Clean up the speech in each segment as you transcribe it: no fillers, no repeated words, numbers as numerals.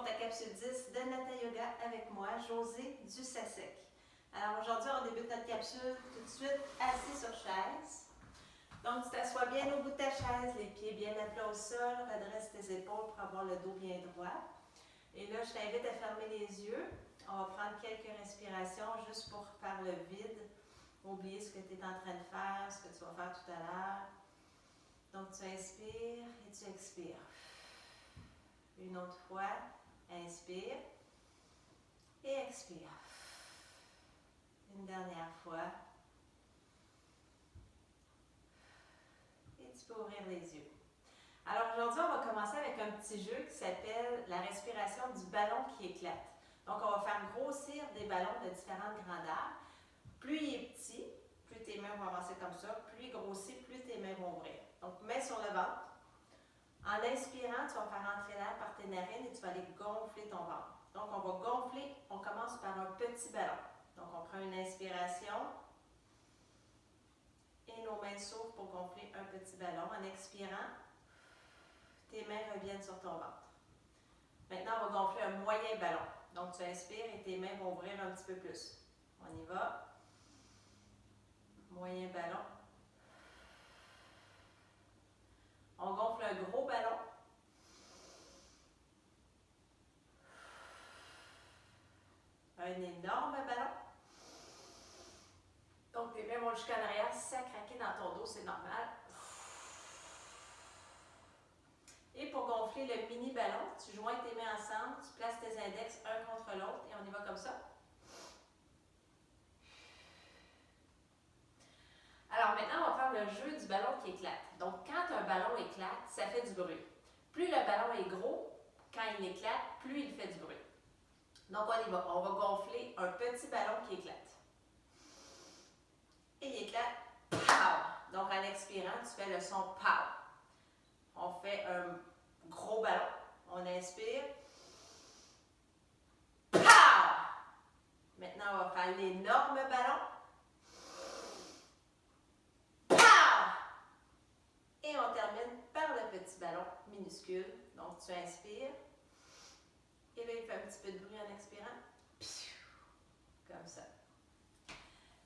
ta capsule 10 de Nata Yoga avec moi, Josée Dussasec. Alors aujourd'hui, on débute notre capsule tout de suite assis sur chaise. Donc tu t'assois bien au bout de ta chaise, les pieds bien à plat au sol, redresse tes épaules pour avoir le dos bien droit. Et là, je t'invite à fermer les yeux. On va prendre quelques respirations juste pour faire le vide. Oublier ce que tu es en train de faire, ce que tu vas faire tout à l'heure. Donc tu inspires et tu expires. Une autre fois, inspire et expire. Une dernière fois. Et tu peux ouvrir les yeux. Alors aujourd'hui, on va commencer avec un petit jeu qui s'appelle la respiration du ballon qui éclate. Donc on va faire grossir des ballons de différentes grandeurs. Plus il est petit, plus tes mains vont avancer comme ça. Plus il grossit, plus tes mains vont ouvrir. Donc main sur le ventre. En inspirant, tu vas faire entrer l'air par tes narines et tu vas aller gonfler ton ventre. Donc, on va gonfler, on commence par un petit ballon. Donc, on prend une inspiration et nos mains s'ouvrent pour gonfler un petit ballon. En expirant, tes mains reviennent sur ton ventre. Maintenant, on va gonfler un moyen ballon. Donc, tu inspires et tes mains vont ouvrir un petit peu plus. On y va. Moyen ballon. On gonfle un gros ballon. Un énorme ballon. Donc, tes mains vont jusqu'à l'arrière. Si ça craque dans ton dos, c'est normal. Et pour gonfler le mini ballon, tu joins tes mains ensemble, tu places tes index un contre l'autre et on y va comme ça. Alors maintenant, on va faire le jeu du ballon qui éclate. Donc, quand un ballon éclate, ça fait du bruit. Plus le ballon est gros, quand il éclate, plus il fait du bruit. Donc, on y va. On va gonfler un petit ballon qui éclate. Et il éclate. Pow! Donc, en expirant, tu fais le son pow. On fait un gros ballon. On inspire. Pow! Maintenant, on va faire l'énorme ballon. Et on termine par le petit ballon minuscule. Donc, tu inspires. Et là, il fait un petit peu de bruit en expirant. Comme ça.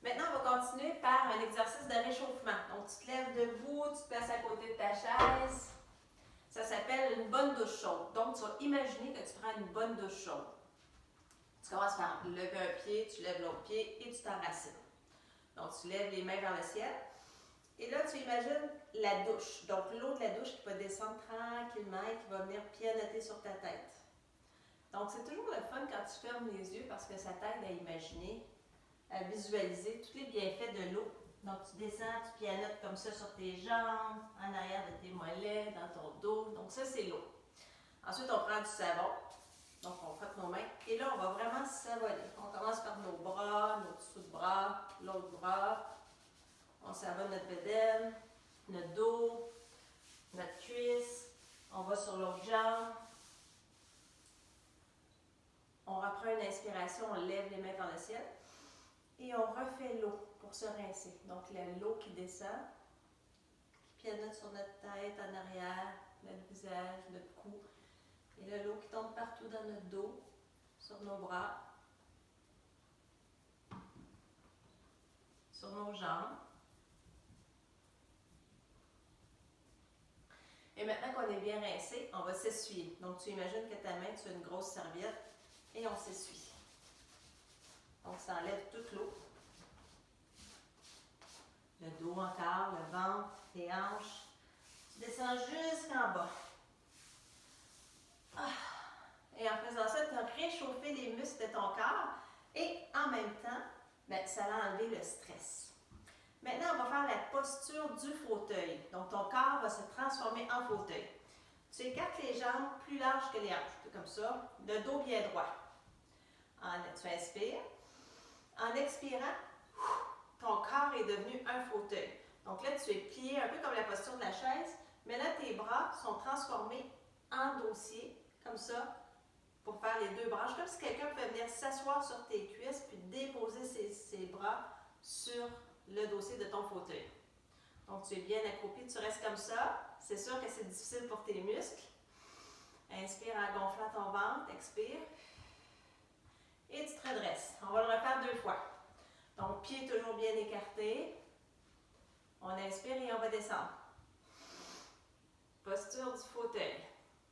Maintenant, on va continuer par un exercice de réchauffement. Donc, tu te lèves debout, tu te places à côté de ta chaise. Ça s'appelle une bonne douche chaude. Donc, tu vas imaginer que tu prends une bonne douche chaude. Tu commences par lever un pied, tu lèves l'autre pied et tu t'enracines. Donc, tu lèves les mains vers le ciel. Et là, tu imagines la douche. Donc, l'eau de la douche qui va descendre tranquillement et qui va venir pianoter sur ta tête. Donc, c'est toujours le fun quand tu fermes les yeux parce que ça t'aide à imaginer, à visualiser tous les bienfaits de l'eau. Donc, tu descends, tu pianotes comme ça sur tes jambes, en arrière de tes mollets, dans ton dos. Donc, ça, c'est l'eau. Ensuite, on prend du savon. Donc, on frotte nos mains. Et là, on va vraiment savonner. On commence par nos bras, nos dessous de bras, l'autre bras. On savonne notre bedaine, notre dos, notre cuisse. On va sur l'autre jambe. On reprend une inspiration, on lève les mains vers le ciel. Et on refait l'eau pour se rincer. Donc, l'eau qui descend, qui pianote sur notre tête, en arrière, notre visage, notre cou. Et là, l'eau qui tombe partout dans notre dos, sur nos bras, sur nos jambes. Et maintenant qu'on est bien rincé, on va s'essuyer. Donc, tu imagines que ta main, tu as une grosse serviette et on s'essuie. Donc, ça enlève toute l'eau. Le dos encore, le ventre, tes hanches. Tu descends jusqu'en bas. Et en faisant ça, tu as réchauffé les muscles de ton corps et en même temps, ça va enlever le stress. Maintenant, on va faire la posture du fauteuil. Donc, ton corps va se transformer en fauteuil. Tu écartes les jambes plus larges que les hanches, comme ça, le dos bien droit. Tu inspires. En expirant, ton corps est devenu un fauteuil. Donc là, tu es plié un peu comme la posture de la chaise, mais là, tes bras sont transformés en dossier, comme ça, pour faire les deux branches. Comme si quelqu'un pouvait venir s'asseoir sur tes cuisses puis déposer ses bras sur le dossier de ton fauteuil. Donc, tu es bien accroupi, tu restes comme ça. C'est sûr que c'est difficile pour tes muscles. Inspire en gonflant ton ventre, expire. Et tu te redresses. On va le refaire 2 fois. Donc, pied toujours bien écarté. On inspire et on va descendre. Posture du fauteuil.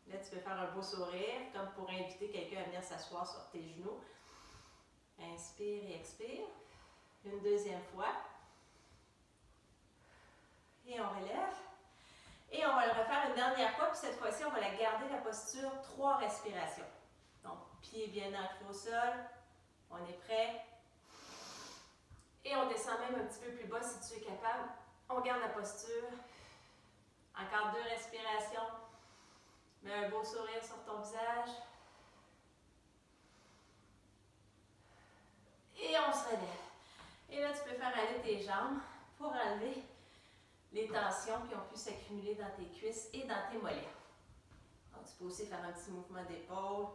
Là, tu peux faire un beau sourire, comme pour inviter quelqu'un à venir s'asseoir sur tes genoux. Inspire et expire. Une deuxième fois. Et on relève. Et on va le refaire une dernière fois, puis cette fois-ci, on va la garder la posture 3 respirations. Donc, pied bien ancré au sol. On est prêt. Et on descend même un petit peu plus bas si tu es capable. On garde la posture. Encore 2 respirations. Mets un beau sourire sur ton visage. Et on se relève. Et là, tu peux faire aller tes jambes pour enlever les tensions qui ont pu s'accumuler dans tes cuisses et dans tes mollets. Donc, tu peux aussi faire un petit mouvement d'épaule.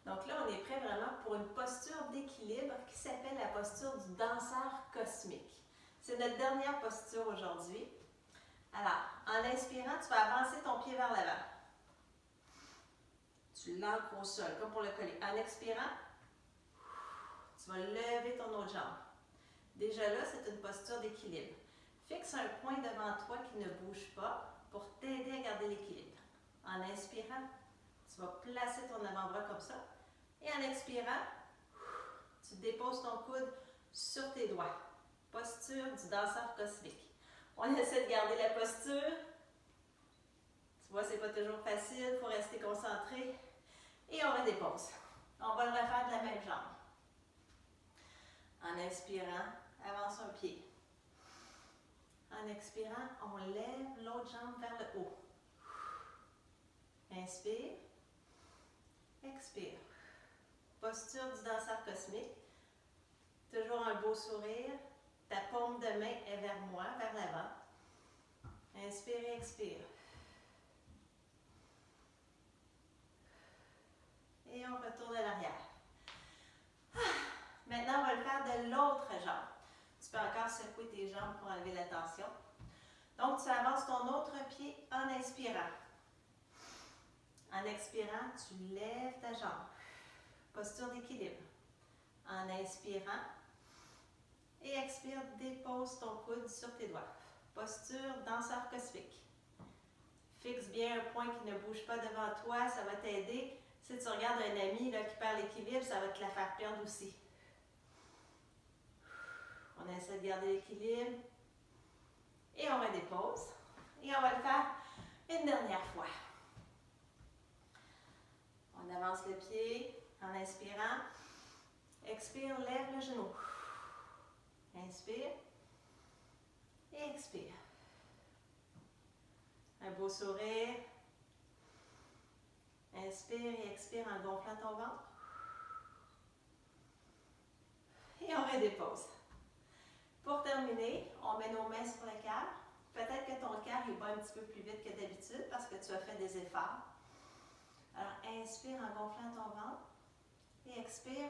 Donc là, on est prêt vraiment pour une posture d'équilibre qui s'appelle la posture du danseur cosmique. C'est notre dernière posture aujourd'hui. Alors, en inspirant, tu vas avancer ton pied vers l'avant. Tu l'ancres au sol, comme pour le coller. En expirant, tu vas lever ton autre jambe. Déjà là, c'est une posture d'équilibre. Fixe un point devant toi qui ne bouge pas pour t'aider à garder l'équilibre. En inspirant, tu vas placer ton avant-bras comme ça. Et en expirant, tu déposes ton coude sur tes doigts. Posture du danseur cosmique. On essaie de garder la posture. Tu vois, c'est pas toujours facile, il faut rester concentré. Et on redépose. On va le refaire de la même jambe. En inspirant, avance un pied. En expirant, on lève l'autre jambe vers le haut. Inspire. Expire. Posture du danseur cosmique. Toujours un beau sourire. Ta paume de main est vers moi, vers l'avant. Inspire et expire. Et on retourne à l'arrière. Maintenant, on va le faire de l'autre jambe. Tu peux encore secouer tes jambes pour enlever la tension. Donc, tu avances ton autre pied en inspirant. En expirant, tu lèves ta jambe. Posture d'équilibre. En inspirant. Et expire, dépose ton coude sur tes doigts. Posture danseur cosmique. Fixe bien un point qui ne bouge pas devant toi, ça va t'aider. Si tu regardes un ami là, qui perd l'équilibre, ça va te la faire perdre aussi. On essaie de garder l'équilibre. Et on redépose. Et on va le faire une dernière fois. On avance le pied en inspirant. Expire, lève le genou. Inspire. Et expire. Un beau sourire. Inspire et expire en gonflant ton ventre. Et on redépose. Pour terminer, on met nos mains sur le cœur. Peut-être que ton cœur bat un petit peu plus vite que d'habitude parce que tu as fait des efforts. Alors, inspire en gonflant ton ventre et expire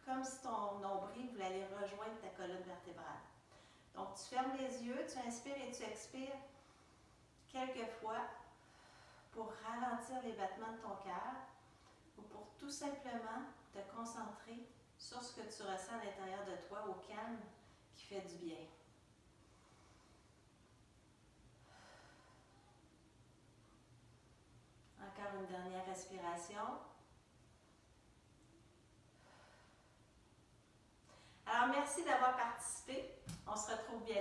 comme si ton nombril voulait aller rejoindre ta colonne vertébrale. Donc, tu fermes les yeux, tu inspires et tu expires quelques fois pour ralentir les battements de ton cœur ou pour tout simplement te concentrer sur ce que tu ressens à l'intérieur de toi, au calme qui fait du bien. Encore une dernière respiration. Alors, merci d'avoir participé. On se retrouve bientôt.